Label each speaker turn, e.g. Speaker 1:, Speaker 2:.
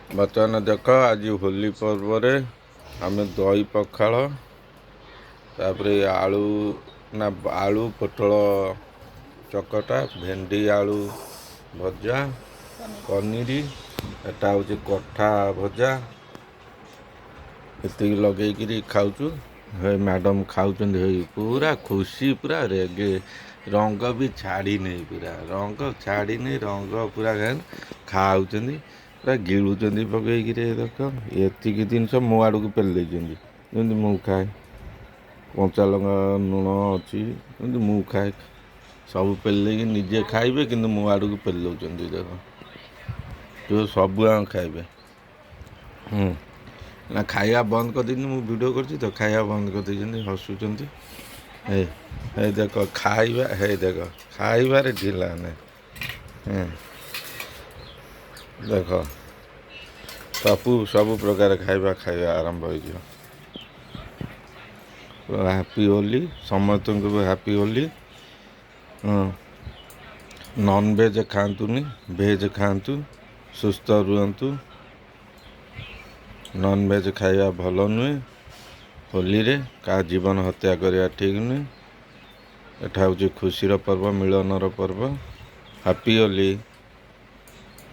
Speaker 1: ବର୍ତ୍ତମାନ ଦେଖ ଆଜି ହୋଲି ପର୍ବରେ ଆମେ ଦହି ପଖାଳ ତାପରେ ଆଳୁ ପୋଟଳ ଚକଟା ଭେଣ୍ଡି ଆଳୁ ଭଜା ପନିର ଏଟା ହେଉଛି କଠା ଭଜା ଏତିକି ଲଗେଇକିରି ଖାଉଛୁ। ହେ ମ୍ୟାଡ଼ମ୍ ଖାଉଛନ୍ତି ହେଇ ପୁରା ଖୁସି ପୁରା ରେଗେ ରଙ୍ଗ ବି ଛାଡ଼ିନି ପୁରା ରଙ୍ଗ ଛାଡ଼ିନି ରଙ୍ଗ ପୁରା ଖାଉଛନ୍ତି ପୁରା ଗିଳୁଛନ୍ତି ପକେଇକିରି ଦେଖ ଏତିକି ଜିନିଷ ମୋ ଆଡ଼କୁ ପେଲି ଦେଇଛନ୍ତି ଯେମିତି ମୁଁ ଖାଏ କଞ୍ଚା ଲଙ୍କା ଲୁଣ ଅଛି କିନ୍ତୁ ମୁଁ ଖାଏ ସବୁ ପେଲି ଦେଇକି ନିଜେ ଖାଇବେ କିନ୍ତୁ ମୋ ଆଡ଼କୁ ପେଲି ଦେଉଛନ୍ତି ଦେଖ ତୁ ସବୁ ଖାଇବେ ନା ଖାଇବା ବନ୍ଦ କରିଦେଇଛନ୍ତି ମୁଁ ଭିଡ଼ିଓ କରୁଛି ତ ଖାଇବା ବନ୍ଦ କରିଦେଇଛନ୍ତି ହସୁଛନ୍ତି। ହେଇ ଦେଖ ଖାଇବା ହେଇ ଦେଖ ଖାଇବାରେ ଢିଲା ନାହିଁ ଦେଖ ସବୁ ପ୍ରକାର ଖାଇବା ଆରମ୍ଭ ହେଇଯିବ। ହାପି ହୋଲି ସମସ୍ତଙ୍କୁ ବି ହାପି ହୋଲି। ନନଭେଜ୍ ଖାଆନ୍ତୁନି ଭେଜ୍ ଖାଆନ୍ତୁ ସୁସ୍ଥ ରୁହନ୍ତୁ। ନନଭେଜ୍ ଖାଇବା ଭଲ ନୁହେଁ। ହୋଲିରେ କାହା ଜୀବନ ହତ୍ୟା କରିବା ଠିକ୍ ନୁହେଁ। ଏଟା ହେଉଛି ଖୁସିର ପର୍ବ ମିଳନର ପର୍ବ ହାପି ହୋଲି।